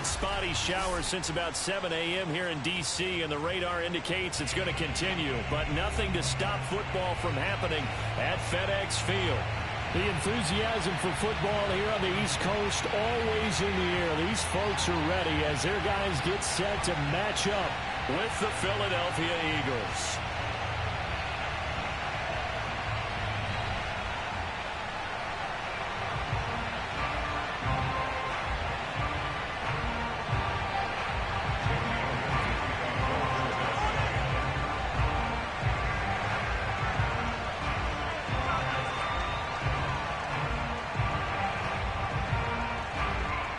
had spotty showers since about 7 a.m. here in D.C., and the radar indicates it's going to continue, but nothing to stop football from happening at FedEx Field. The enthusiasm for football here on the East Coast always in the air. These folks are ready as their guys get set to match up with the Philadelphia Eagles.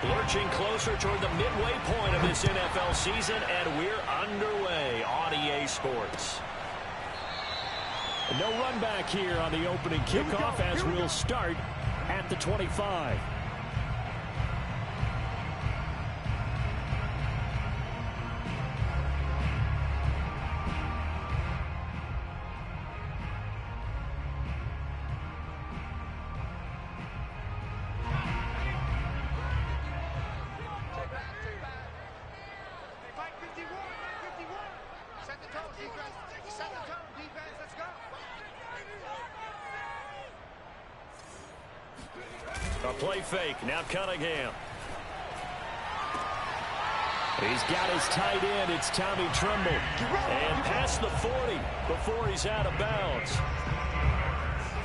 Lurching closer toward the midway point of this NFL season, and we're underway on EA Sports. No run back here on the opening kickoff as we'll start at the 25. A play fake. Now Cunningham. He's got his tight end. It's Tommy Tremble. And past the 40 before he's out of bounds.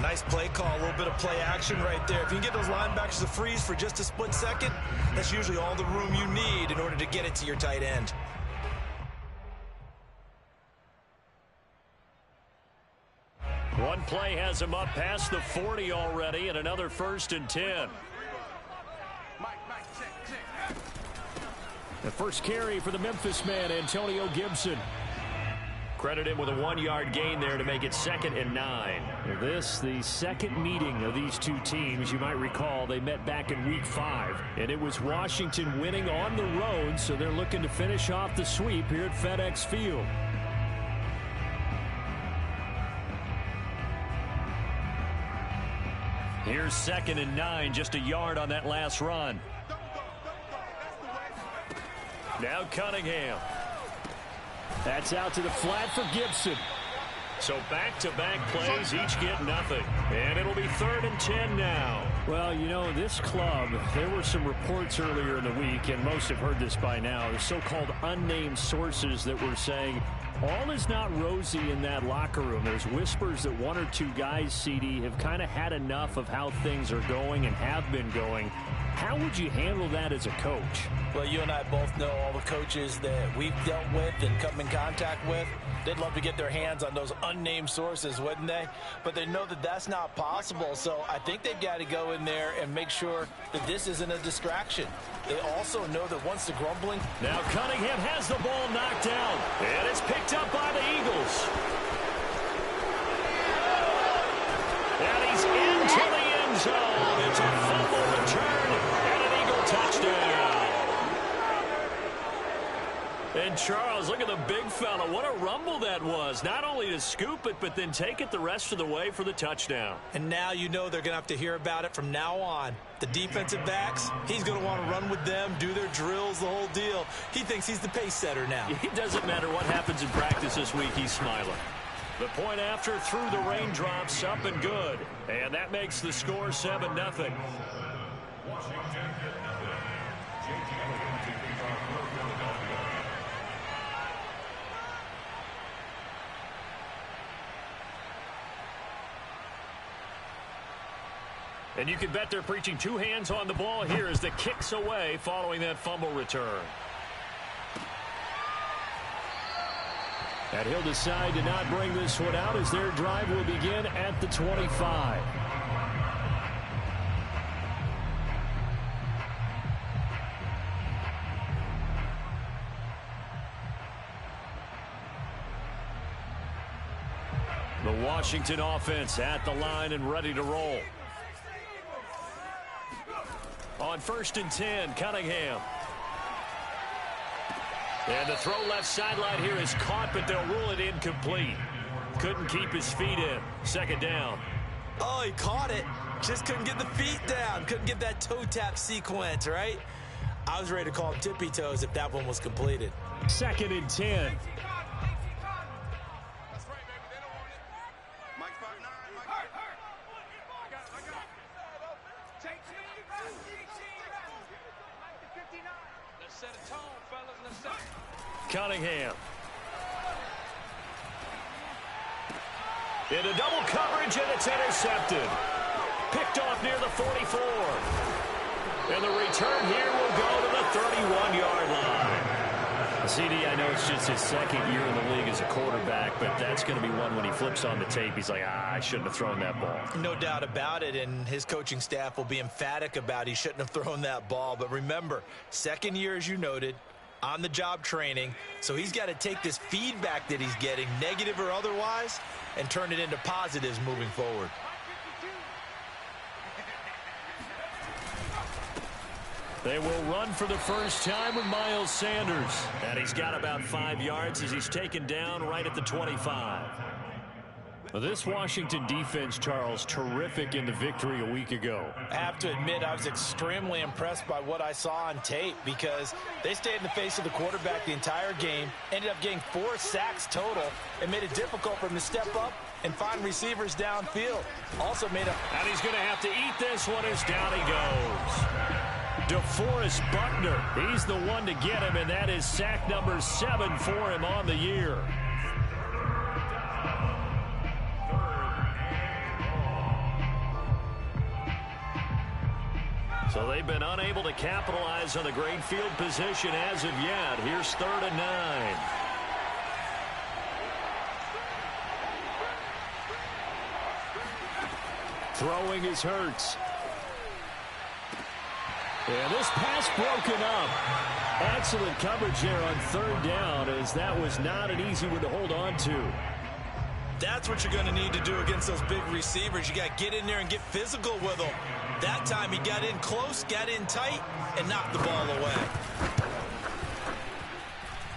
Nice play call. A little bit of play action right there. If you can get those linebackers to freeze for just a split second, that's usually all the room you need in order to get it to your tight end. One play has him up past the 40 already, and another 1st and 10. The first carry for the Memphis man, Antonio Gibson. Credit him with a 1-yard gain there to make it 2nd and 9. This, the second meeting of these two teams. You might recall they met back in Week 5, and it was Washington winning on the road, so they're looking to finish off the sweep here at FedEx Field. Here's 2nd and 9, just a yard on that last run. Now Cunningham. That's out to the flat for Gibson. So back-to-back plays, each get nothing. And it'll be 3rd and 10 now. Well, you know, this club, there were some reports earlier in the week, and most have heard this by now, the so-called unnamed sources that were saying all is not rosy in that locker room. There's whispers that one or two guys, CD, have kind of had enough of how things are going and have been going. How would you handle that as a coach? Well, you and I both know all the coaches that we've dealt with and come in contact with. They'd love to get their hands on those unnamed sources, wouldn't they? But they know that that's not possible, so I think they've got to go in there and make sure that this isn't a distraction. They also know that once the grumbling... Now Cunningham has the ball knocked down, and it's picked up by the Eagles. And he's into the end zone. It's a fumble return and an Eagle touchdown. And Charles, look at the big fella. What a rumble that was. Not only to scoop it, but then take it the rest of the way for the touchdown. And now you know they're going to have to hear about it from now on. The defensive backs, he's going to want to run with them, do their drills, the whole deal. He thinks he's the pace setter now. It doesn't matter what happens in practice this week, he's smiling. The point after through the raindrops, up and good. And that makes the score 7-0. And you can bet they're preaching two hands on the ball here as the kick's away following that fumble return. And he'll decide to not bring this one out as their drive will begin at the 25. The Washington offense at the line and ready to roll. On 1st and 10, Cunningham. And the throw left sideline here is caught, but they'll rule it incomplete. Couldn't keep his feet in. 2nd down. Oh, he caught it. Just couldn't get the feet down. Couldn't get that toe tap sequence, right? I was ready to call him tippy toes if that one was completed. 2nd and 10. Cunningham. Into double coverage, and it's intercepted. Picked off near the 44. And the return here will go to the 31-yard line. CD, I know it's just his 2nd year in the league as a quarterback, but that's going to be one when he flips on the tape. He's like, I shouldn't have thrown that ball. No doubt about it, and his coaching staff will be emphatic about he shouldn't have thrown that ball. But remember, 2nd year, as you noted, on-the-job training, so he's got to take this feedback that he's getting, negative or otherwise, and turn it into positives moving forward. They will run for the first time with Miles Sanders. And he's got about 5 yards as he's taken down right at the 25. Well, this Washington defense, Charles, terrific in the victory a week ago. I have to admit, I was extremely impressed by what I saw on tape because they stayed in the face of the quarterback the entire game, ended up getting 4 sacks total, and made it difficult for him to step up and find receivers downfield. Also made a... And he's going to have to eat this one as down he goes. DeForest Buckner, he's the one to get him, and that is sack number 7 for him on the year. So they've been unable to capitalize on the great field position as of yet. Here's 3rd and 9. Throwing is Hurts. And this pass broken up. Excellent coverage there on 3rd down, as that was not an easy one to hold on to. That's what you're going to need to do against those big receivers. You got to get in there and get physical with them. That time he got in close, got in tight, and knocked the ball away.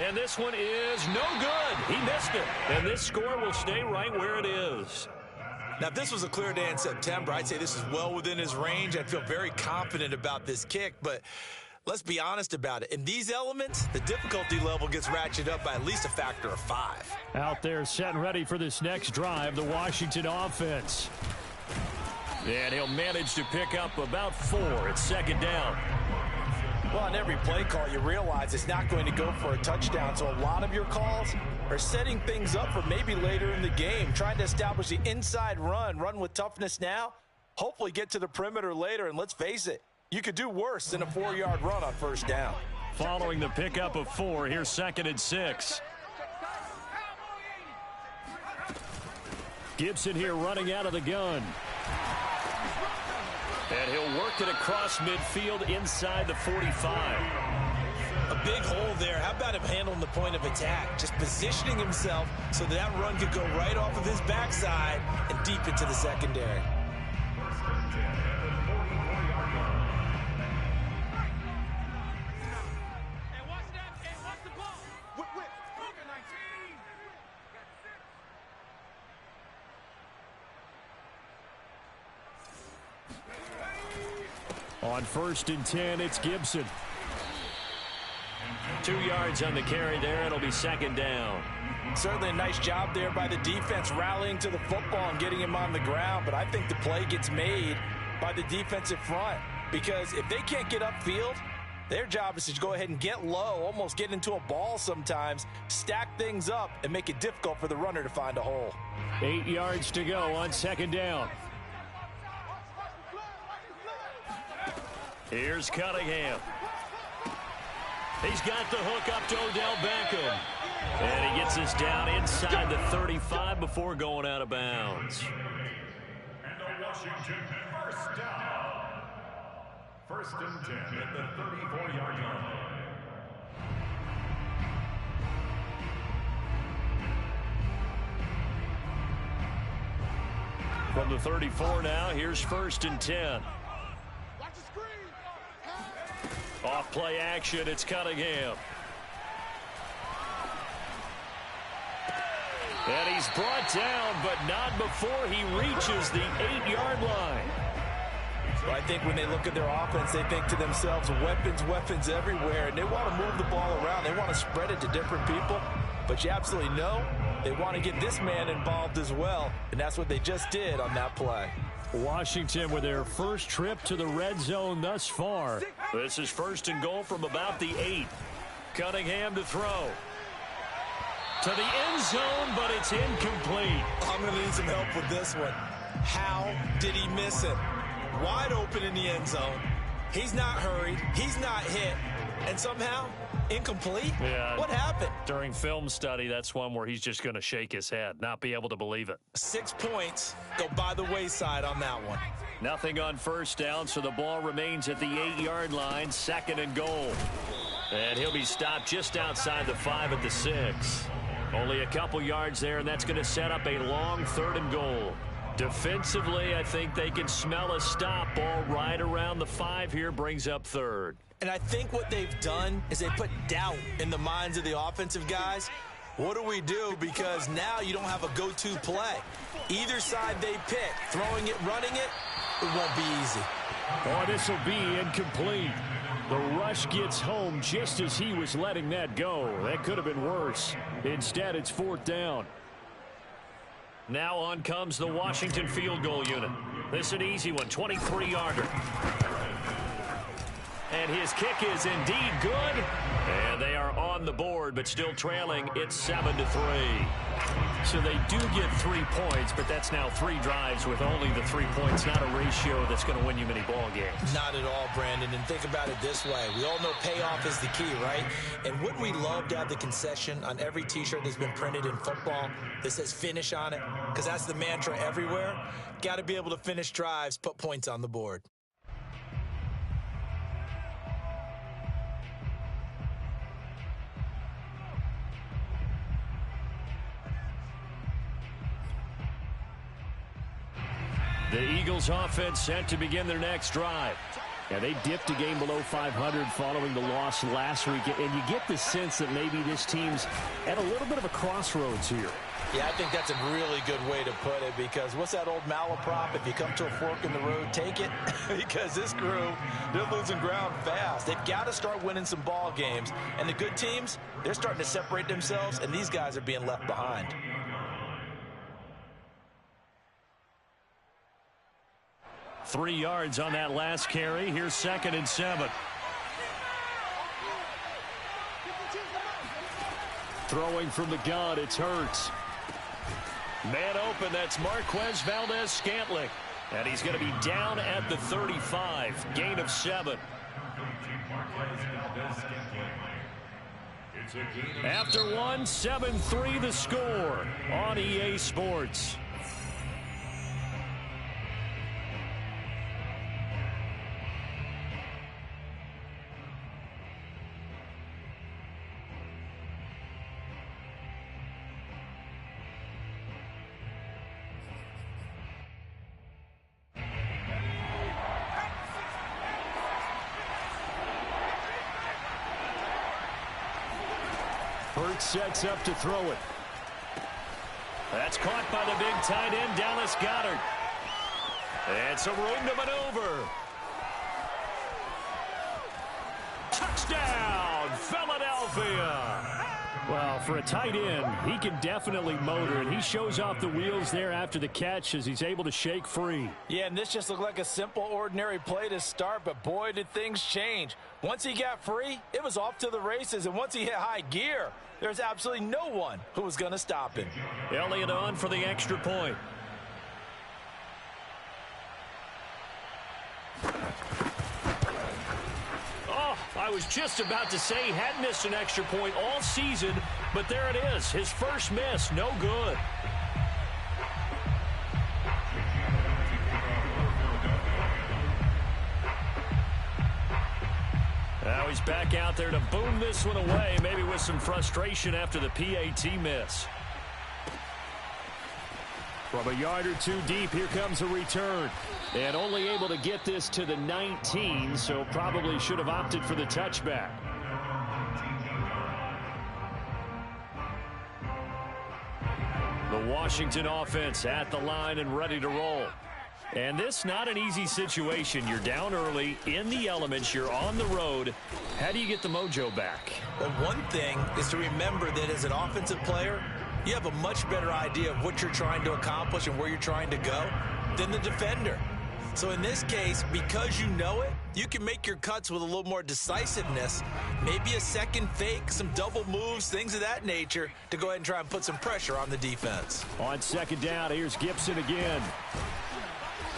And this one is no good. He missed it. And this score will stay right where it is. Now, if this was a clear day in September, I'd say this is well within his range. I'd feel very confident about this kick, but let's be honest about it. In these elements, the difficulty level gets ratcheted up by at least a factor of 5. Out there set and ready for this next drive, the Washington offense. And he'll manage to pick up about 4. It's 2nd down. Well, on every play call, you realize it's not going to go for a touchdown, so a lot of your calls are setting things up for maybe later in the game, trying to establish the inside run with toughness now, hopefully get to the perimeter later, and let's face it, you could do worse than a 4-yard run on 1st down. Following the pickup of 4, here's 2nd and 6. Gibson here running out of the gun. And he'll work it across midfield inside the 45. A big hole there. How about him handling the point of attack? Just positioning himself so that run could go right off of his backside and deep into the secondary. On 1st and 10, it's Gibson. 2 yards on the carry there. It'll be 2nd down. Certainly a nice job there by the defense rallying to the football and getting him on the ground, but I think the play gets made by the defensive front because if they can't get upfield, their job is to go ahead and get low, almost get into a ball sometimes, stack things up, and make it difficult for the runner to find a hole. 8 yards to go on 2nd down. Here's Cunningham. He's got the hook up to Odell Beckham. And he gets us down inside the 35 before going out of bounds. And the Washington 1st down. 1st and 10 at the 34-yard line. From the 34 now, here's 1st and 10. Off play action, it's Cunningham. And he's brought down, but not before he reaches the 8-yard line. Well, I think when they look at their offense, they think to themselves, weapons, weapons everywhere, and they want to move the ball around. They want to spread it to different people, but you absolutely know they want to get this man involved as well, and that's what they just did on that play. Washington with their first trip to the red zone thus far. This is 1st and goal from about the 8. Cunningham to throw. To the end zone, but it's incomplete. I'm going to need some help with this one. How did he miss it? Wide open in the end zone. He's not hurried. He's not hit. And somehow, incomplete? Yeah. What happened? During film study, that's one where he's just going to shake his head, not be able to believe it. 6 points go by the wayside on that one. Nothing on first down, so the ball remains at the 8-yard line, 2nd and goal. And he'll be stopped just outside the 5 at the 6. Only a couple yards there, and that's going to set up a long 3rd and goal. Defensively, I think they can smell a stop. Ball right around the 5 here, brings up 3rd. And I think what they've done is they put doubt in the minds of the offensive guys. What do we do? Because now you don't have a go-to play. Either side they pick, throwing it, running it, it won't be easy. Oh, this will be incomplete. The rush gets home just as he was letting that go. That could have been worse. Instead, it's 4th down. Now on comes the Washington field goal unit. This is an easy one, 23-yarder. And his kick is indeed good. And they are on the board, but still trailing. It's 7-3. So they do get 3 points, but that's now 3 drives with only the 3 points. Not a ratio that's going to win you many ball games. Not at all, Brandon. And think about it this way. We all know payoff is the key, right? And wouldn't we love to have the concession on every T-shirt that's been printed in football that says finish on it? Because that's the mantra everywhere. Got to be able to finish drives, put points on the board. The Eagles offense set to begin their next drive. Yeah, they dipped a game below 500 following the loss last week, and you get the sense that maybe this team's at a little bit of a crossroads here. Yeah, I think that's a really good way to put it, because what's that old malaprop? If you come to a fork in the road, take it. Because this crew, they're losing ground fast. They've got to start winning some ball games. And the good teams, they're starting to separate themselves, and these guys are being left behind. Three yards on that last carry. Here's 2nd and 7. Throwing from the gun, it's Hurts. Man open, that's Marquez Valdez-Scantling. And he's going to be down at the 35. Gain of 7. After one, 7-3 the score on EA Sports. Hurts sets up to throw it. That's caught by the big tight end, Dallas Goedert. And some room to maneuver. Touchdown, Philadelphia. Well, for a tight end, he can definitely motor, and he shows off the wheels there after the catch as he's able to shake free. Yeah, and this just looked like a simple, ordinary play to start, but boy, did things change. Once he got free, it was off to the races, and once he hit high gear, there's absolutely no one who was going to stop him. Elliott on for the extra point. Oh, I was just about to say he hadn't missed an extra point all season, but there it is. His first miss, no good. Now he's back out there to boom this one away, maybe with some frustration after the PAT miss. From a yard or two deep, here comes a return. And only able to get this to the 19, so probably should have opted for the touchback. The Washington offense at the line and ready to roll. And this not an easy situation. You're down early, in the elements, you're on the road. How do you get the mojo back? Well, one thing is to remember that as an offensive player, you have a much better idea of what you're trying to accomplish and where you're trying to go than the defender. So in this case, because you know it, you can make your cuts with a little more decisiveness, maybe a second fake, some double moves, things of that nature, to go ahead and try and put some pressure on the defense. On second down, here's Gibson again.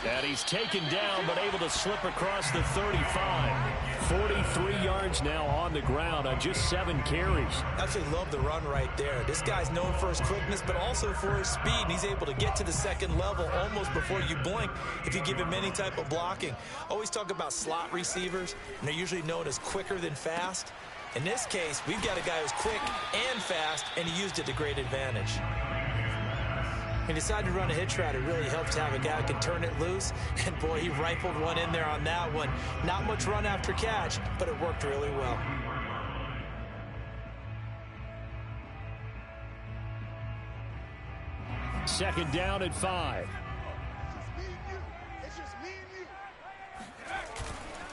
And he's taken down, but able to slip across the 35. 43 yards now on the ground on just 7 carries. Absolutely love the run right there. This guy's known for his quickness, but also for his speed. And he's able to get to the second level almost before you blink if you give him any type of blocking. Always talk about slot receivers, and they're usually known as quicker than fast. In this case, we've got a guy who's quick and fast, and he used it to great advantage. He decided to run a hitch route. It really helps to have a guy who can turn it loose. And, boy, he rifled one in there on that one. Not much run after catch, but it worked really well. Second down at 5.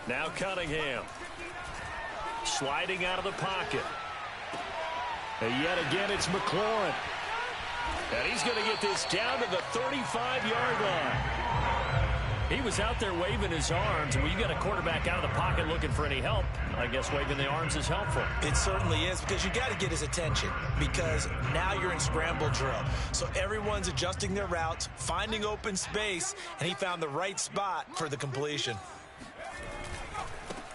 Now Cunningham. Sliding out of the pocket. And yet again, it's McLaurin. And he's going to get this down to the 35-yard line. He was out there waving his arms. When you got a quarterback out of the pocket looking for any help, I guess waving the arms is helpful. It certainly is, because you got to get his attention, because now you're in scramble drill. So everyone's adjusting their routes, finding open space, and he found the right spot for the completion.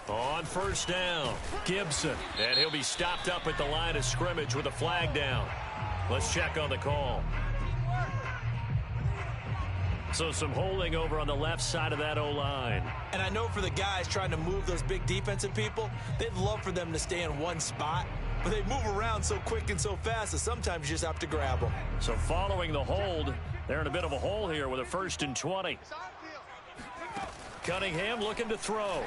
On first down, Gibson. And he'll be stopped up at the line of scrimmage with a flag down. Let's check on the call. So some holding over on the left side of that O-line. And I know for the guys trying to move those big defensive people, they'd love for them to stay in one spot. But they move around so quick and so fast that sometimes you just have to grab them. So following the hold, they're in a bit of a hole here with a 1st and 20. Cunningham looking to throw.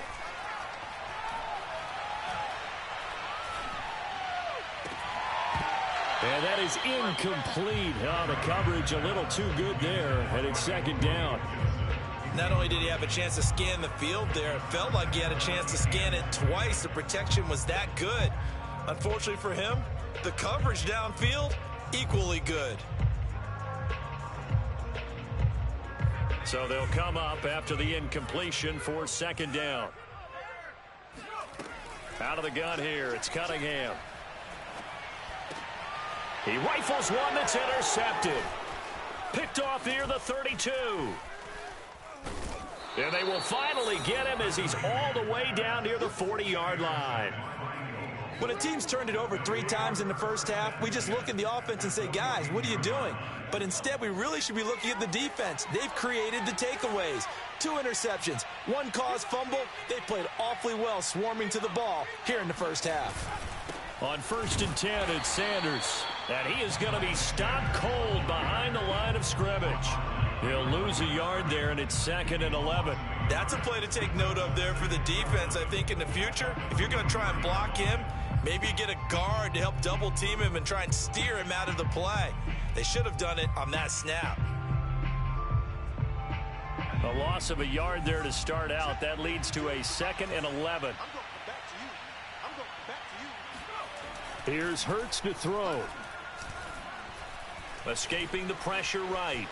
And that is incomplete. Oh, the coverage a little too good there, and it's second down. Not only did he have a chance to scan the field there, it felt like he had a chance to scan it twice. The protection was that good. Unfortunately for him, the coverage downfield, equally good. So they'll come up after the incompletion for second down. Out of the gun here, it's Cunningham. He rifles one that's intercepted. Picked off near the 32. And they will finally get him as he's all the way down near the 40-yard line. When a team's turned it over 3 times in the first half, we just look at the offense and say, guys, what are you doing? But instead, we really should be looking at the defense. They've created the takeaways. 2 interceptions, 1 caused fumble. They played awfully well swarming to the ball here in the first half. On 1st and 10, it's Sanders. And he is going to be stopped cold behind the line of scrimmage. He'll lose a yard there, and it's 2nd and 11. That's a play to take note of there for the defense, I think, in the future. If you're going to try and block him, maybe you get a guard to help double team him and try and steer him out of the play. They should have done it on that snap. A loss of a yard there to start out. That leads to a 2nd and 11. Here's Hurts to throw. Escaping the pressure right.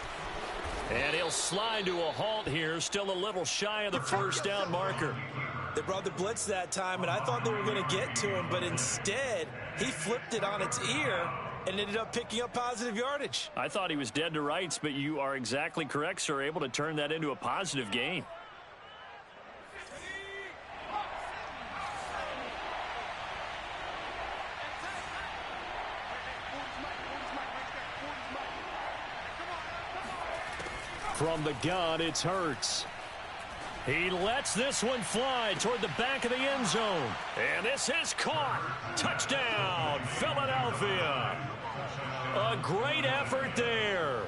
And he'll slide to a halt here. Still a little shy of the first down marker. They brought the blitz that time, and I thought they were going to get to him, but instead, he flipped it on its ear and ended up picking up positive yardage. I thought he was dead to rights, but you are exactly correct, sir. Able to turn that into a positive gain. From the gun, it's Hurts. He lets this one fly toward the back of the end zone. And this is caught. Touchdown, Philadelphia. A great effort there.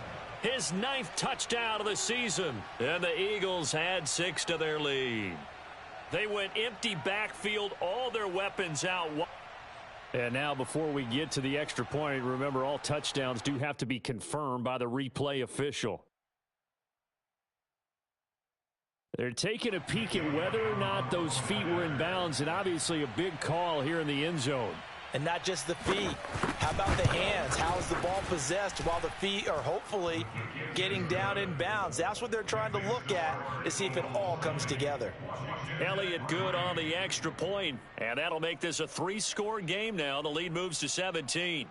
His 9th touchdown of the season. And the Eagles add 6 to their lead. They went empty backfield, all their weapons out. And now before we get to the extra point, remember all touchdowns do have to be confirmed by the replay official. They're taking a peek at whether or not those feet were in bounds, and obviously a big call here in the end zone. And not just the feet. How about the hands? How is the ball possessed while the feet are hopefully getting down in bounds? That's what they're trying to look at to see if it all comes together. Elliott good on the extra point, and that'll make this a 3-score game now. The lead moves to 17.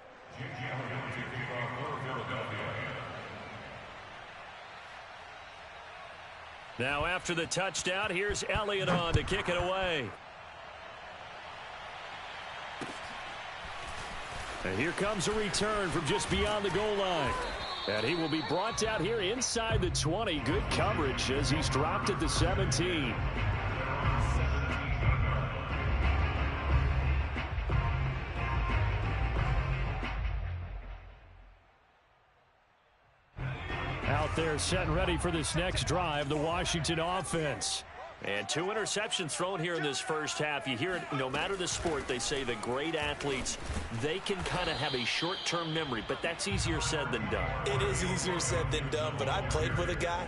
Now after the touchdown, here's Elliott on to kick it away. And here comes a return from just beyond the goal line. And he will be brought down here inside the 20. Good coverage as he's dropped at the 17. Out there set and ready for this next drive, the Washington offense. And 2 interceptions thrown here in this first half. You hear it, no matter the sport, they say the great athletes, they can kind of have a short-term memory, but that's easier said than done. It is easier said than done, but I played with a guy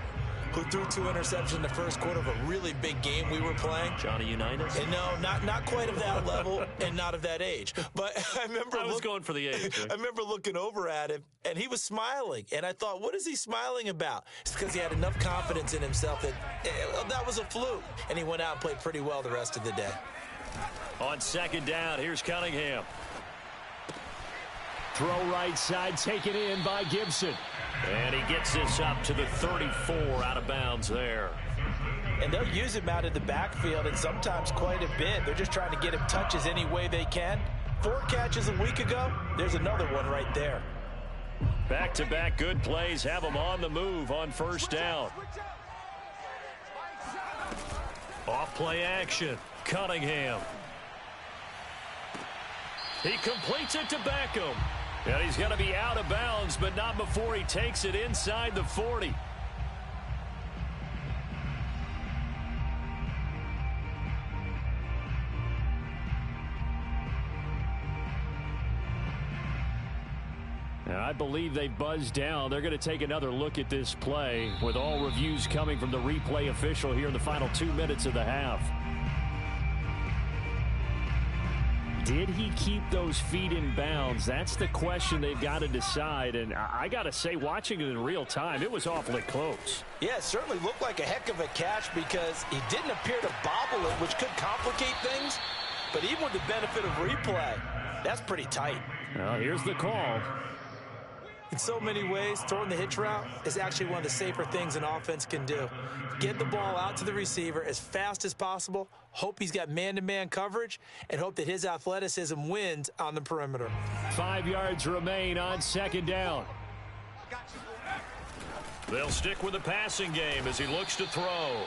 who threw 2 interceptions in the first quarter of a really big game we were playing. Johnny Unitas? And no, not quite of that level and not of that age. But I was going for the age. Right? I remember looking over at him, and he was smiling. And I thought, what is he smiling about? It's because he had enough confidence in himself that that was a fluke. And he went out and played pretty well the rest of the day. On second down, here's Cunningham. Throw right side, taken in by Gibson. And he gets this up to the 34 out of bounds there. And they'll use him out of the backfield, and sometimes quite a bit. They're just trying to get him touches any way they can. 4 catches a week ago. There's another one right there. Back-to-back good plays have him on the move on first down. Off-play action. Cunningham. He completes it to Beckham. And he's going to be out of bounds, but not before he takes it inside the 40. Now, I believe they buzzed down. They're going to take another look at this play with all reviews coming from the replay official here in the final 2 minutes of the half. Did he keep those feet in bounds? That's the question they've got to decide. And I got to say, watching it in real time, it was awfully close. Yeah, it certainly looked like a heck of a catch because he didn't appear to bobble it, which could complicate things. But even with the benefit of replay, that's pretty tight. Well, here's the call. In so many ways, throwing the hitch route is actually one of the safer things an offense can do. Get the ball out to the receiver as fast as possible, hope he's got man-to-man coverage, and hope that his athleticism wins on the perimeter. 5 yards remain on second down. They'll stick with the passing game as he looks to throw.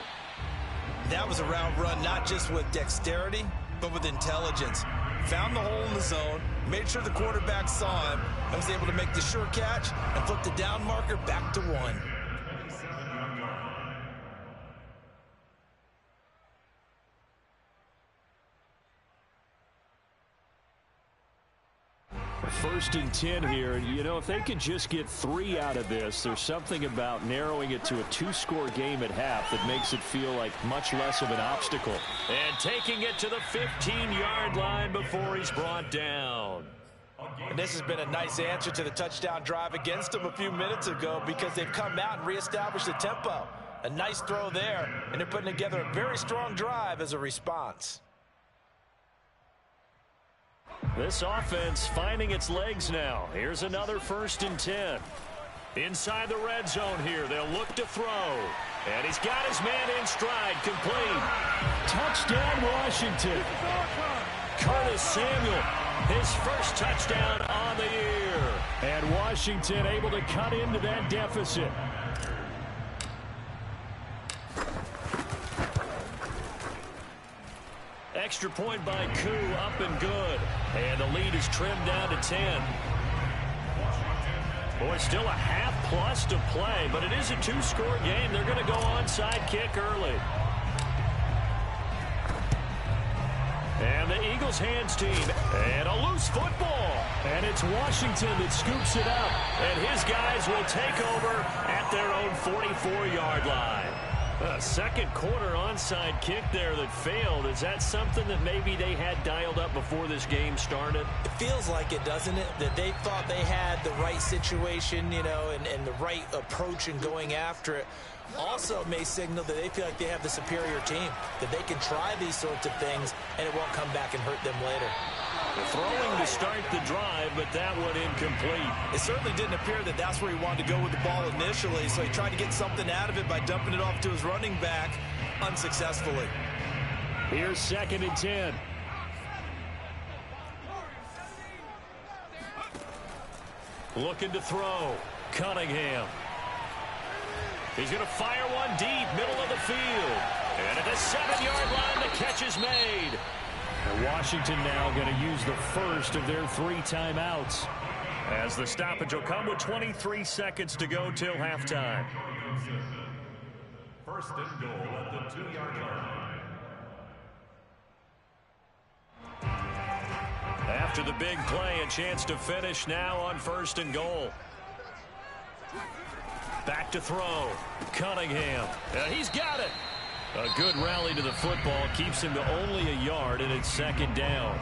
That was a route run not just with dexterity, but with intelligence. Found the hole in the zone, made sure the quarterback saw him, and was able to make the sure catch and flip the down marker back to 1. First and 10 here. You know, if they could just get 3 out of this, there's something about narrowing it to a 2-score game at half that makes it feel like much less of an obstacle. And taking it to the 15-yard line before he's brought down. And this has been a nice answer to the touchdown drive against them a few minutes ago because they've come out and reestablished the tempo. A nice throw there, and they're putting together a very strong drive as a response. This offense finding its legs now. Here's another first and 10. Inside the red zone here, they'll look to throw. And he's got his man in stride, complete. Touchdown, Washington. Curtis Samuel, his first touchdown on the year. And Washington able to cut into that deficit. Extra point by Koo, up and good. And the lead is trimmed down to 10. Boy, still a half-plus to play, but it is a 2-score game. They're going to go onside kick early. And the Eagles hands team. And a loose football. And it's Washington that scoops it up. And his guys will take over at their own 44-yard line. A second quarter onside kick there that failed. Is that something that maybe they had dialed up before this game started? It feels like it, doesn't it? That they thought they had the right situation, you know, and the right approach in going after it. Also may signal that they feel like they have the superior team, that they can try these sorts of things and it won't come back and hurt them later. Throwing to start the drive, but that one incomplete. It certainly didn't appear that that's where he wanted to go with the ball initially, so he tried to get something out of it by dumping it off to his running back unsuccessfully. Here's 2nd and 10. Looking to throw. Cunningham. He's going to fire one deep, middle of the field. And at the 7-yard line, the catch is made. And Washington now going to use the first of their 3 timeouts. As the stoppage will come with 23 seconds to go till halftime. First and goal at the 2-yard line. After the big play, a chance to finish now on 1st and goal. Back to throw. Cunningham. He's got it. A good rally to the football keeps him to only a yard, and it's 2nd down.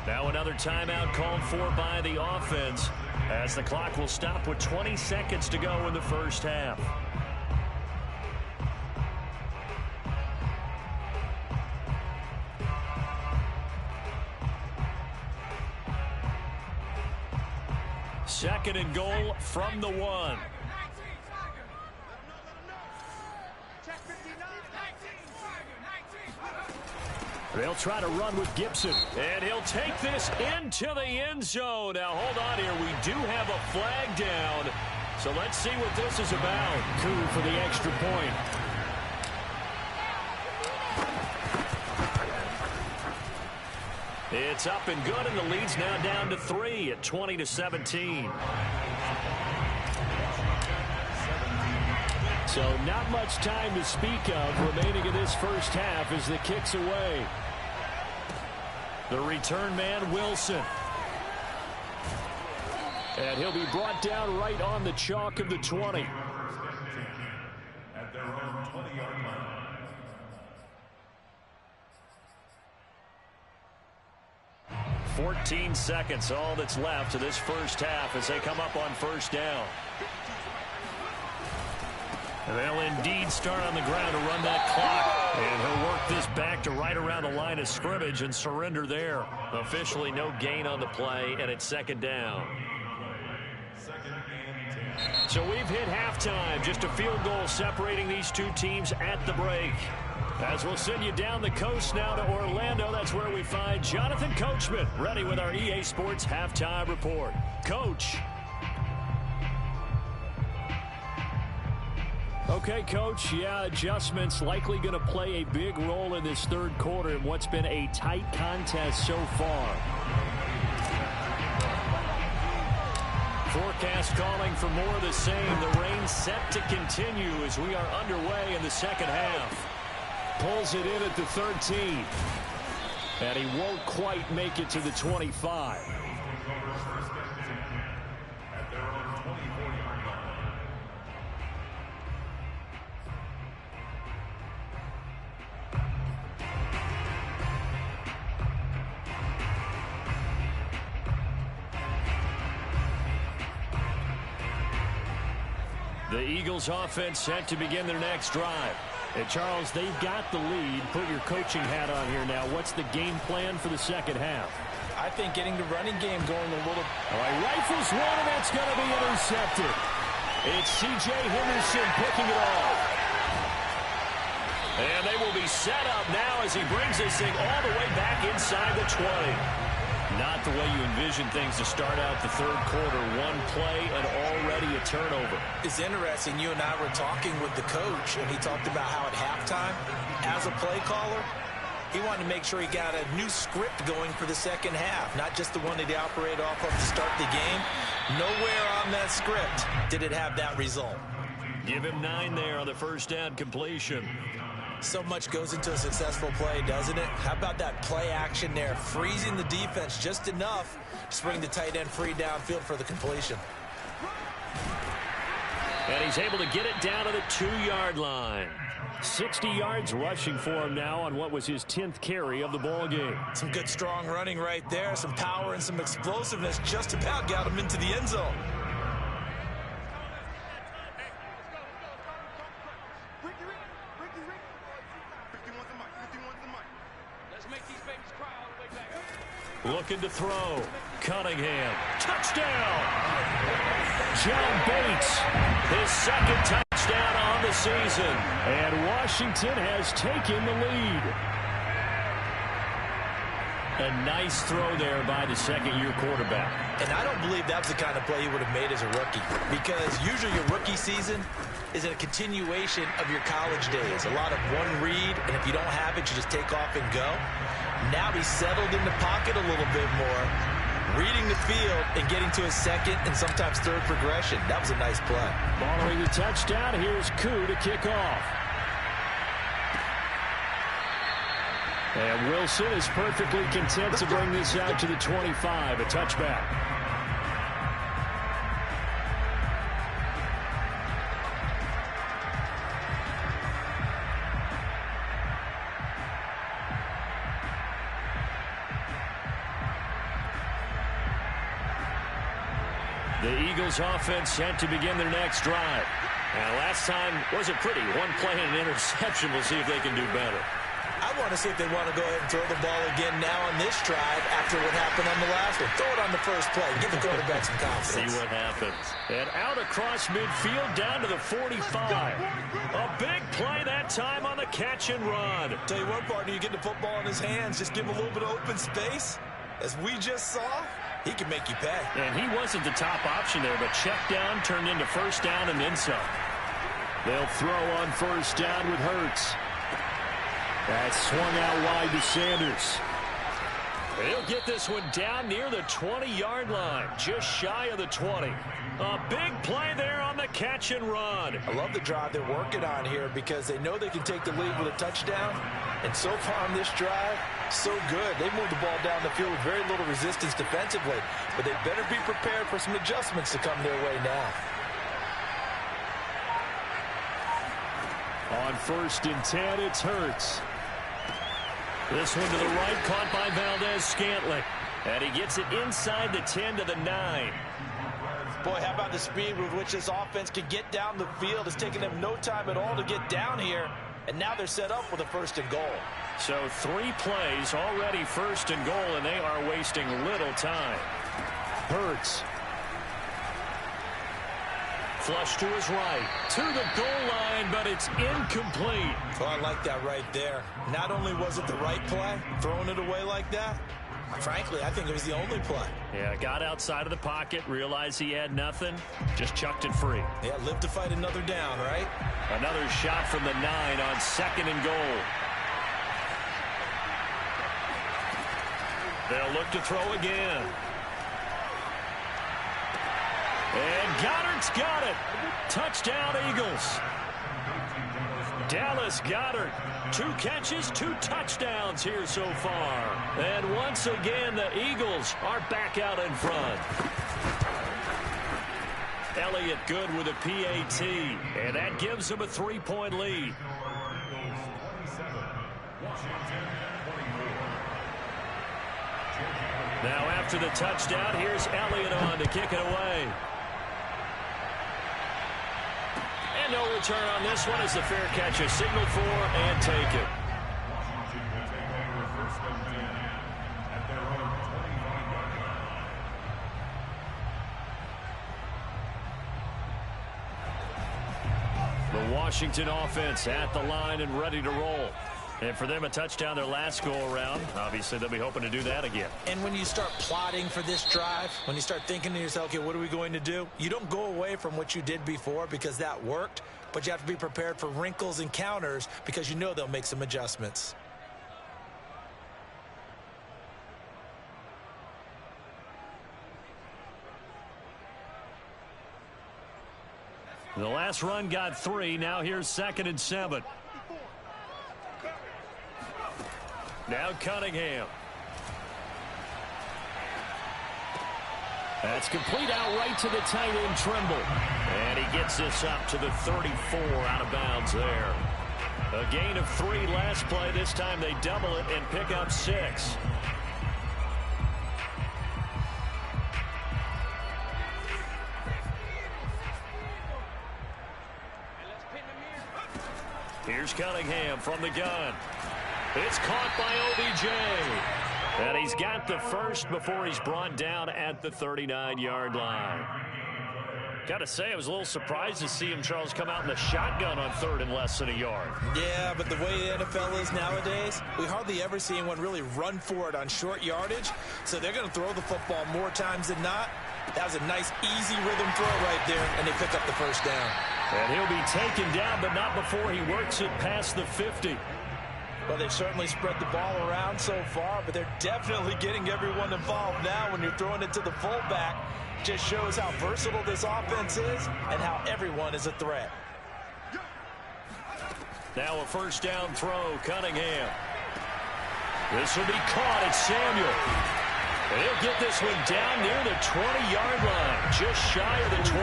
Now another timeout called for by the offense as the clock will stop with 20 seconds to go in the first half. Second and goal from the 1. They'll try to run with Gibson. And he'll take this into the end zone. Now, hold on here. We do have a flag down. So let's see what this is about. Coup for the extra point. It's up and good, and the lead's now down to 3 at 20-17. So not much time to speak of remaining in this first half as the kick's away. The return man, Wilson. And he'll be brought down right on the chalk of the 20. At their own 20-yard line. "14 seconds, all that's left to this first half as they come up on 1st down. They'll indeed start on the ground to run that clock. And he'll work this back to right around the line of scrimmage and surrender there. Officially no gain on the play, and it's 2nd down. So we've hit halftime. Just a field goal separating these two teams at the break. As we'll send you down the coast now to Orlando, that's where we find Jonathan Coachman ready with our EA Sports Halftime Report. Coach. Okay, Coach, yeah, adjustments likely going to play a big role in this 3rd quarter in what's been a tight contest so far. Forecast calling for more of the same. The rain set to continue as we are underway in the 2nd half. Pulls it in at the 13. And he won't quite make it to the 25. The Eagles offense set to begin their next drive. And Charles, they've got the lead. Put your coaching hat on here now. What's the game plan for the 2nd half? I think getting the running game going a little. All right, rifles one, and that's going to be intercepted. It's C.J. Henderson picking it off. And they will be set up now as he brings this thing all the way back inside the 20. Not the way you envision things to start out the 3rd quarter. One play and already a turnover. It's interesting. You and I were talking with the coach, and he talked about how at halftime, as a play caller, he wanted to make sure he got a new script going for the 2nd half, not just the one that he operated off of to start the game. Nowhere on that script did it have that result. Give him 9 there on the 1st down completion. So much goes into a successful play, doesn't it? How about that play action there? Freezing the defense just enough to bring the tight end free downfield for the completion. And he's able to get it down to the 2-yard line. 60 yards rushing for him now on what was his 10th carry of the ball game. Some good strong running right there. Some power and some explosiveness just about got him into the end zone. Looking to throw. Cunningham. Touchdown! John Bates, his second touchdown on the season. And Washington has taken the lead. A nice throw there by the second-year quarterback. And I don't believe that was the kind of play he would have made as a rookie, because usually your rookie season is a continuation of your college days. A lot of one read, and if you don't have it, you just take off and go. Now he's settled in the pocket a little bit more, reading the field and getting to his second and sometimes third progression. That was a nice play. Following the touchdown, here's Koo to kick off. And Wilson is perfectly content to bring this out to the 25, a touchback. The Eagles offense set to begin their next drive. Now, last time wasn't pretty. One play and an interception. We'll see if they can do better. I want to see if they want to go ahead and throw the ball again now on this drive after what happened on the last one. Throw it on the first play. Give the quarterback some confidence. See what happens. And out across midfield down to the 45. A big play that time on the catch and run. Tell you what, partner, you get the football in his hands, just give him a little bit of open space. As we just saw, he can make you pay. And he wasn't the top option there, but check down turned into first down and then some. They'll throw on first down with Hurts. That's swung out wide to Sanders. He'll get this one down near the 20-yard line, just shy of the 20. A big play there on the catch and run. I love the drive they're working on here because they know they can take the lead with a touchdown. And so far on this drive, so good. They moved the ball down the field with very little resistance defensively. But they better be prepared for some adjustments to come their way now. On 1st and 10, it's Hurts. This one to the right, caught by Valdez-Scantling. And he gets it inside the 10 to the 9. Boy, how about the speed with which this offense can get down the field? It's taken them no time at all to get down here. And now they're set up with a 1st and goal. So 3 plays already 1st and goal, and they are wasting little time. Hurts. Flush to his right, to the goal line, but it's incomplete. Oh, I like that right there. Not only was it the right play, throwing it away like that, frankly, I think it was the only play. Yeah, got outside of the pocket, realized he had nothing, just chucked it free. Yeah, live to fight another down, right? Another shot from the 9 on 2nd and goal. They'll look to throw again. And Goddard's got it. Touchdown, Eagles. Dallas Goedert, 2 catches, 2 touchdowns here so far. And once again, the Eagles are back out in front. Elliott good with a PAT, and that gives them a 3-point lead. Now after the touchdown, here's Elliott on to kick it away. And no return on this one as the fair catch is signaled for and taken. The Washington offense at the line and ready to roll. And for them, a touchdown their last go-around. Obviously, they'll be hoping to do that again. And when you start plotting for this drive, when you start thinking to yourself, okay, what are we going to do? You don't go away from what you did before because that worked, but you have to be prepared for wrinkles and counters because you know they'll make some adjustments. The last run got 3. Now here's 2nd and 7. Now Cunningham. That's complete out right to the tight end, Trimble. And he gets this up to the 34 out of bounds there. A gain of 3 last play. This time they double it and pick up 6. Here's Cunningham from the gun. It's caught by OBJ. And he's got the first before he's brought down at the 39-yard line. Got to say, I was a little surprised to see him, Charles, come out in the shotgun on 3rd and less than a yard. Yeah, but the way the NFL is nowadays, we hardly ever see anyone really run for it on short yardage. So they're going to throw the football more times than not. That was a nice, easy rhythm throw right there, and they pick up the first down. And he'll be taken down, but not before he works it past the 50. Well, they've certainly spread the ball around so far, but they're definitely getting everyone involved now when you're throwing it to the fullback. Just shows how versatile this offense is and how everyone is a threat. Now a first down throw, Cunningham. This will be caught. It's Samuel. And he'll get this one down near the 20-yard line, just shy of the 20.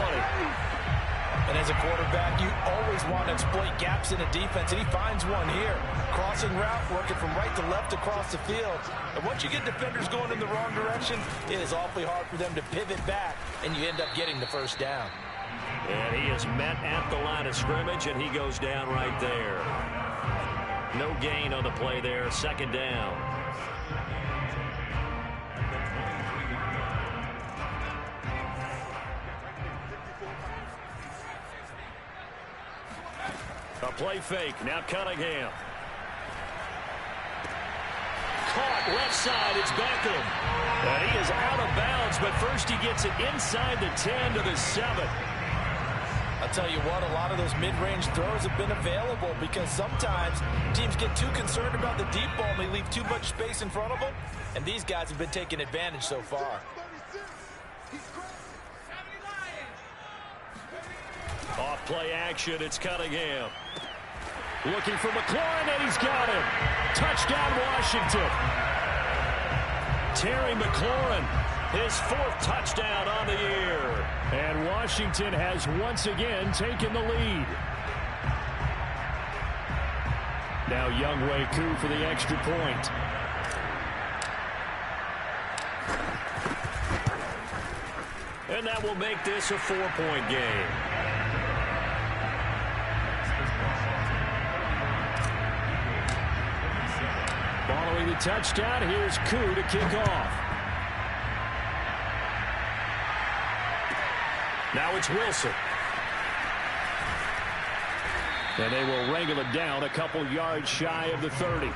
And as a quarterback, you always want to exploit gaps in a defense, and he finds one here. Crossing route, working from right to left across the field. And once you get defenders going in the wrong direction, it is awfully hard for them to pivot back, and you end up getting the first down. And he is met at the line of scrimmage, and he goes down right there. No gain on the play there, 2nd down. A play fake. Now Cunningham. Caught left side. It's Beckham. And he is out of bounds, but first he gets it inside the 10 to the 7. I'll tell you what, a lot of those mid-range throws have been available because sometimes teams get too concerned about the deep ball and they leave too much space in front of them. And these guys have been taking advantage so far. Off play action, it's Cunningham. Looking for McLaurin, and he's got him. Touchdown, Washington. Terry McLaurin, his 4th touchdown on the year. And Washington has once again taken the lead. Now Younghoe Koo for the extra point. And that will make this a 4-point game. Following the touchdown, here's Koo to kick off. Now it's Wilson. And they will wrangle it down a couple yards shy of the 30.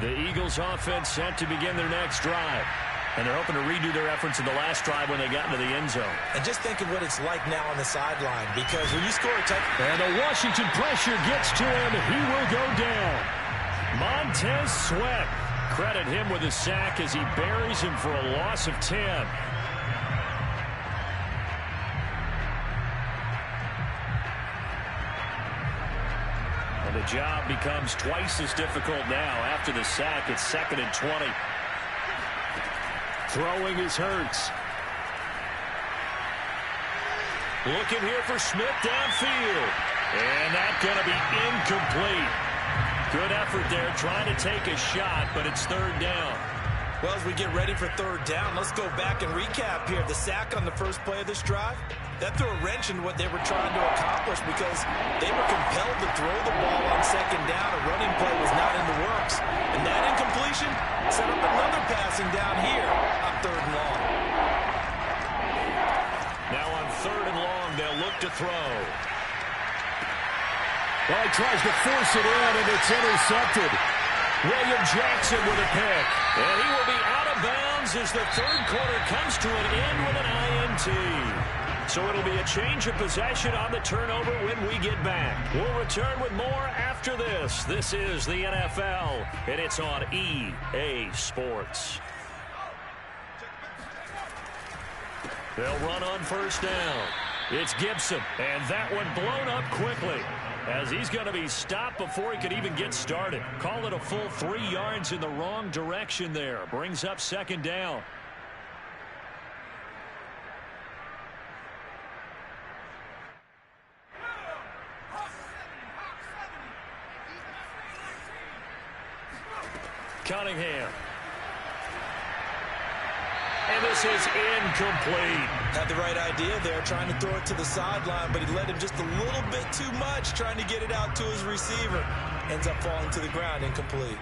The Eagles offense set to begin their next drive. And they're hoping to redo their efforts in the last drive when they got into the end zone. And just think of what it's like now on the sideline, because when you score a touchdown. And the Washington pressure gets to him. He will go down. Montez Sweat. Credit him with a sack as he buries him for a loss of 10. And the job becomes twice as difficult now after the sack. It's 2nd and 20. Throwing is Hurts. Looking here for Smith downfield. And that's going to be incomplete. Good effort there trying to take a shot, but it's 3rd down. Well, as we get ready for 3rd down, let's go back and recap here. The sack on the first play of this drive, that threw a wrench in what they were trying to accomplish because they were compelled to throw the ball on 2nd down. A running play was not in the works. And that incompletion set up another passing down here on 3rd and long. Now on 3rd and long, they'll look to throw. Well, he tries to force it in, and it's intercepted. William Jackson with a pick. And he will be out of bounds as the 3rd quarter comes to an end with an INT. So it'll be a change of possession on the turnover when we get back. We'll return with more after this. This is the NFL, and it's on EA Sports. They'll run on first down. It's Gibson, and that one blown up quickly as he's going to be stopped before he could even get started. Call it a full 3 yards in the wrong direction there. Brings up second down. Cunningham. And this is incomplete. Had the right idea there, trying to throw it to the sideline, but he led him just a little bit too much, trying to get it out to his receiver. Ends up falling to the ground, incomplete.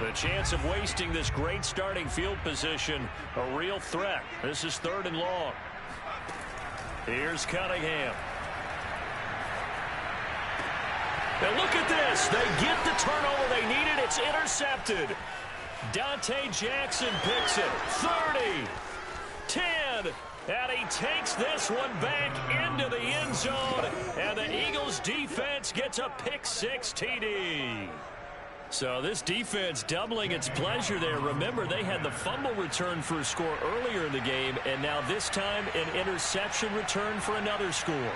The chance of wasting this great starting field position, a real threat. This is 3rd and long. Here's Cunningham. And look at this. They get the turnover they needed. It's intercepted. Dante Jackson picks it. 30, 10, and he takes this one back into the end zone. And the Eagles defense gets a pick-6 TD. So this defense doubling its pleasure there. Remember, they had the fumble return for a score earlier in the game, and now this time an interception return for another score.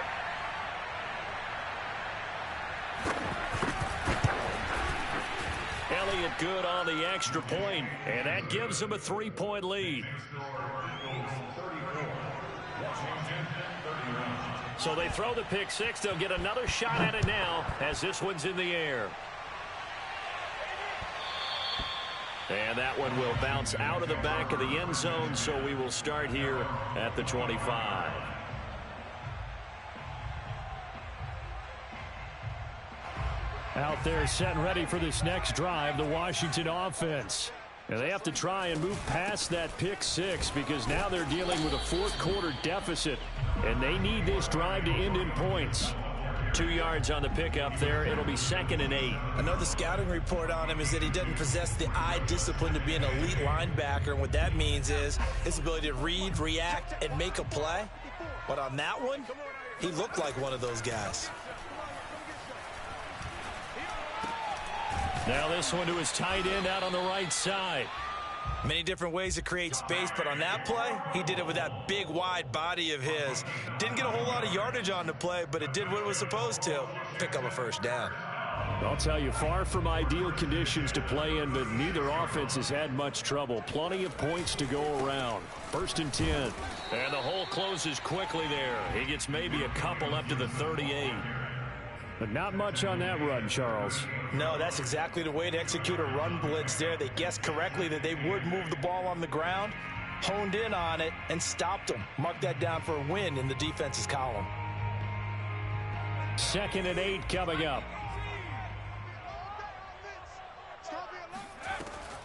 Elliott good on the extra point, and that gives them a 3-point lead. So they throw the pick-6. They'll get another shot at it now as this one's in the air. And that one will bounce out of the back of the end zone, so we will start here at the 25. Out there set and ready for this next drive, the Washington offense. And they have to try and move past that pick-6 because now they're dealing with a 4th-quarter deficit, and they need this drive to end in points. 2 yards on the pickup there. It'll be 2nd and 8. I know the scouting report on him is that he doesn't possess the eye discipline to be an elite linebacker, and what that means is his ability to read, react, and make a play. But on that one, he looked like one of those guys. Now this one to his tight end out on the right side. Many different ways to create space, but on that play, he did it with that big, wide body of his. Didn't get a whole lot of yardage on the play, but it did what it was supposed to. Pick up a first down. I'll tell you, far from ideal conditions to play in, but neither offense has had much trouble. Plenty of points to go around. 1st and 10. And the hole closes quickly there. He gets maybe a couple up to the 38. But not much on that run, Charles. No, that's exactly the way to execute a run blitz there. They guessed correctly that they would move the ball on the ground, honed in on it, and stopped them. Mark that down for a win in the defense's column. 2nd and 8 coming up.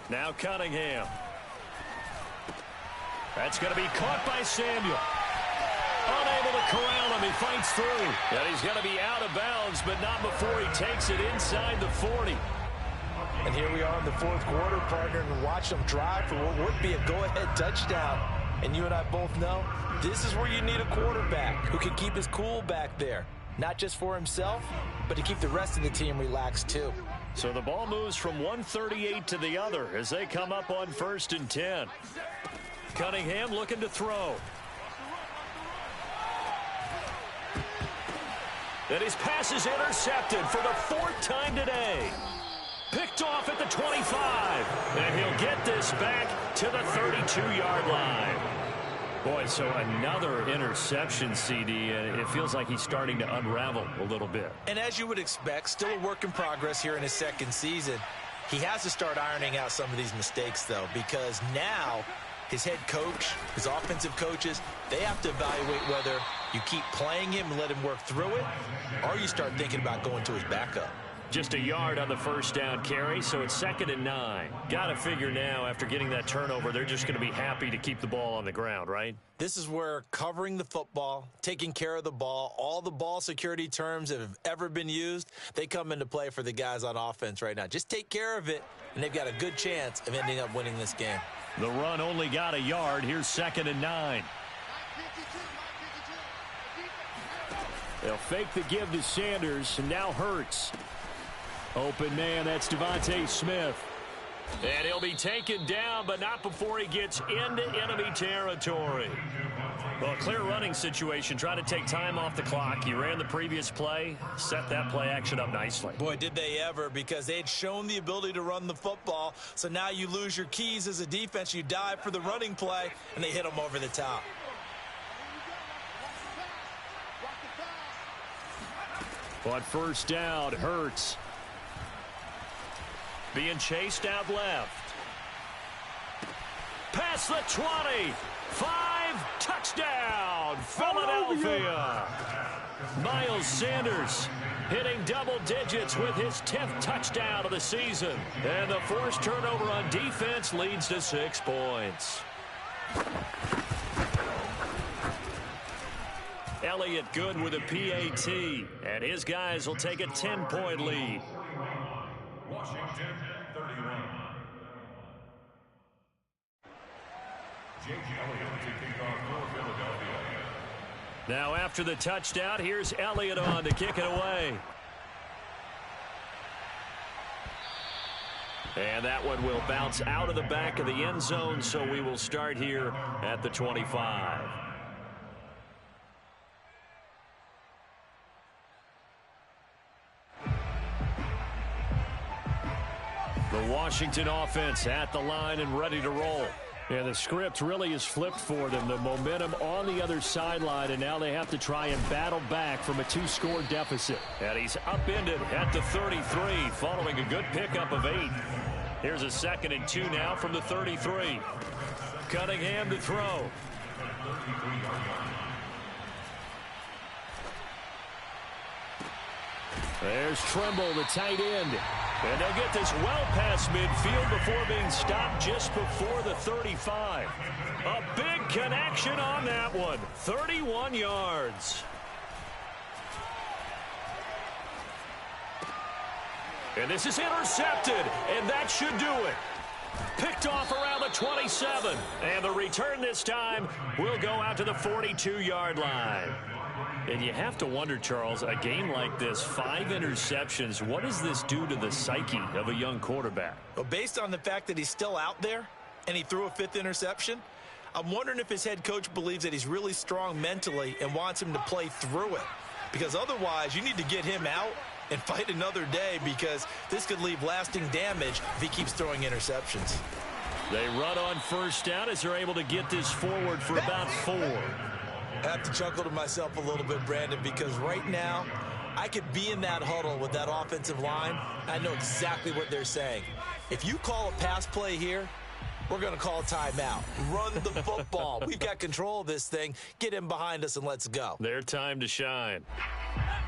Now Cunningham. That's going to be caught by Samuel. Unable to corral him. He fights through. And he's going to be out of bounds, but not before he takes it inside the 40. And here we are in the 4th quarter, partner, and watch them drive for what would be a go-ahead touchdown. And you and I both know this is where you need a quarterback who can keep his cool back there. Not just for himself, but to keep the rest of the team relaxed too. So the ball moves from 138 to the other as they come up on 1st and 10. Cunningham looking to throw. And his pass is intercepted for the 4th time today. Picked off at the 25. And he'll get this back to the 32-yard line. Boy, so another interception, CD, and it feels like he's starting to unravel a little bit. And as you would expect, still a work in progress here in his 2nd season. He has to start ironing out some of these mistakes, though, because now his head coach, his offensive coaches, they have to evaluate whether you keep playing him and let him work through it, or you start thinking about going to his backup. Just a yard on the 1st down carry, so it's 2nd and 9. Got to figure now, after getting that turnover, they're just going to be happy to keep the ball on the ground, right? This is where covering the football, taking care of the ball, all the ball security terms that have ever been used, they come into play for the guys on offense right now. Just take care of it, and they've got a good chance of ending up winning this game. The run only got a yard. Here's 2nd and 9. They'll fake the give to Sanders, and now Hurts. Open man, that's Devontae Smith. And he'll be taken down, but not before he gets into enemy territory. Well, a clear running situation. Try to take time off the clock. He ran the previous play, set that play action up nicely. Boy, did they ever, because they had shown the ability to run the football. So now you lose your keys as a defense. You dive for the running play, and they hit them over the top. On first down, Hurts. Being chased out left. Past the 20. 5, touchdown, Philadelphia. Miles Sanders hitting double digits with his 10th touchdown of the season. And the forced turnover on defense leads to 6 points. Elliott good with a PAT, and his guys will take a 10-point lead. Washington 31. Jake Elliott to kick off for Philadelphia. Now after the touchdown, here's Elliott on to kick it away. And that one will bounce out of the back of the end zone, so we will start here at the 25. The Washington offense at the line and ready to roll. Yeah, the script really is flipped for them. The momentum on the other sideline, and now they have to try and battle back from a 2-score deficit. And he's upended at the 33 following a good pickup of 8. Here's a 2nd and 2 now from the 33. Cunningham to throw. There's Trimble, the tight end. And they'll get this well past midfield before being stopped just before the 35. A big connection on that one. 31 yards. And this is intercepted, and that should do it. Picked off around the 27. And the return this time will go out to the 42-yard line. And you have to wonder, Charles, a game like this, 5 interceptions, what does this do to the psyche of a young quarterback? Well, based on the fact that he's still out there and he threw a 5th interception, I'm wondering if his head coach believes that he's really strong mentally and wants him to play through it. Because otherwise, you need to get him out and fight another day, because this could leave lasting damage if he keeps throwing interceptions. They run on first down as they're able to get this forward for about 4. I have to chuckle to myself a little bit, Brandon, because right now I could be in that huddle with that offensive line. I know exactly what they're saying. If you call a pass play here, we're going to call a timeout. Run the football. We've got control of this thing. Get him behind us and let's go. Their time to shine.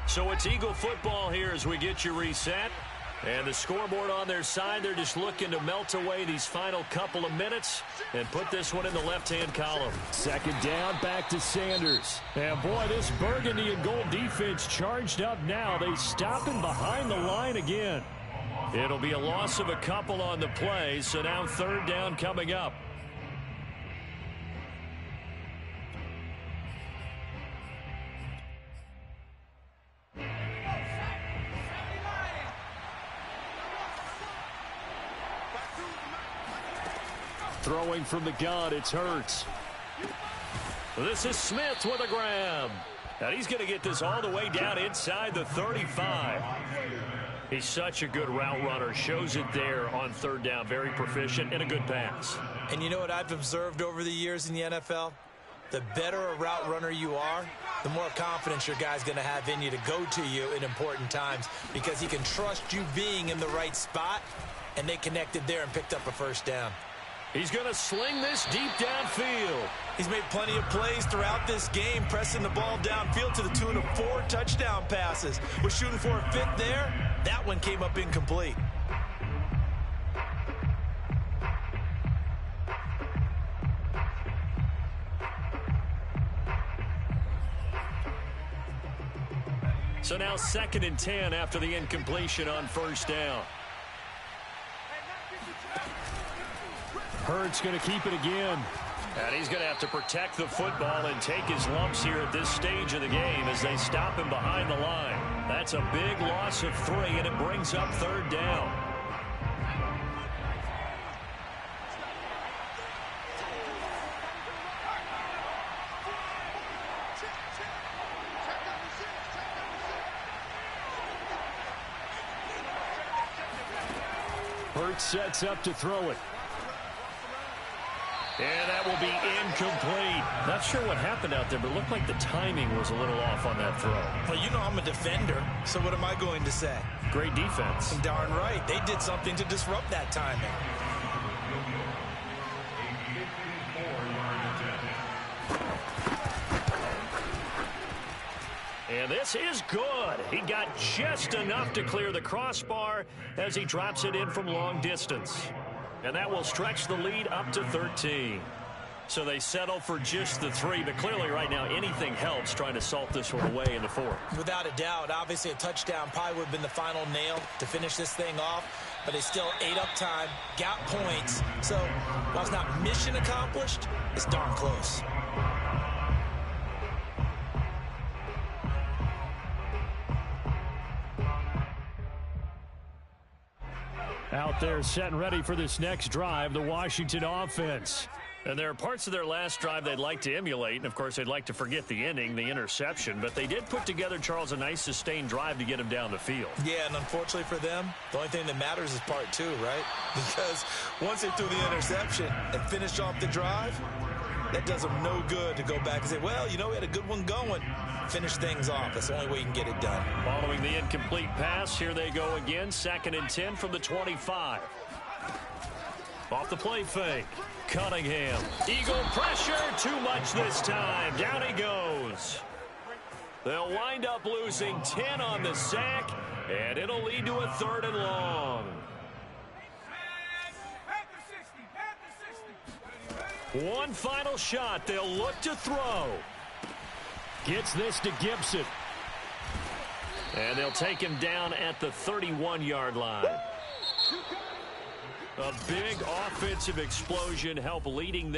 So it's Eagle football here as we get you reset. And the scoreboard on their side, they're just looking to melt away these final couple of minutes and put this one in the left-hand column. 2nd down, back to Sanders. And boy, this burgundy and gold defense charged up now. They stop him behind the line again. It'll be a loss of a couple on the play, so now 3rd down coming up. Throwing from the gun, it's Hurts. This is Smith with a grab. And he's going to get this all the way down inside the 35. He's such a good route runner. Shows it there on 3rd down. Very proficient and a good pass. And you know what I've observed over the years in the NFL? The better a route runner you are, the more confidence your guy's going to have in you to go to you in important times, because he can trust you being in the right spot, and they connected there and picked up a 1st down. He's going to sling this deep downfield. He's made plenty of plays throughout this game, pressing the ball downfield to the tune of 4 touchdown passes. Was shooting for a 5th there. That one came up incomplete. So now 2nd and 10 after the incompletion on 1st down. Hurts going to keep it again. And he's going to have to protect the football and take his lumps here at this stage of the game as they stop him behind the line. That's a big loss of 3, and it brings up 3rd down. Hurts sets up to throw it. And that will be incomplete. Not sure what happened out there, but it looked like the timing was a little off on that throw. Well, you know I'm a defender, so what am I going to say? Great defense. Darn right. They did something to disrupt that timing. And this is good. He got just enough to clear the crossbar as he drops it in from long distance. And that will stretch the lead up to 13. So they settle for just the 3, but clearly right now anything helps trying to salt this one away in the 4th. Without a doubt, obviously a touchdown probably would have been the final nail to finish this thing off, but they still ate up time, got points. So while it's not mission accomplished, it's darn close. Out there set and ready for this next drive, the Washington offense. And there are parts of their last drive they'd like to emulate, and of course they'd like to forget the ending, the interception, but they did put together, Charles, a nice sustained drive to get him down the field. Yeah, and unfortunately for them, the only thing that matters is part 2, right? Because once they threw the interception and finished off the drive, that does them no good to go back and say, well, you know, we had a good one going. Finish things off. That's the only way you can get it done. Following the incomplete pass, here they go again. 2nd and 10 from the 25. Off the play fake. Cunningham. Eagle pressure. Too much this time. Down he goes. They'll wind up losing 10 on the sack, and it'll lead to a 3rd and long. One final shot. They'll look to throw. Gets this to Gibson. And they'll take him down at the 31-yard line. A big offensive explosion help leading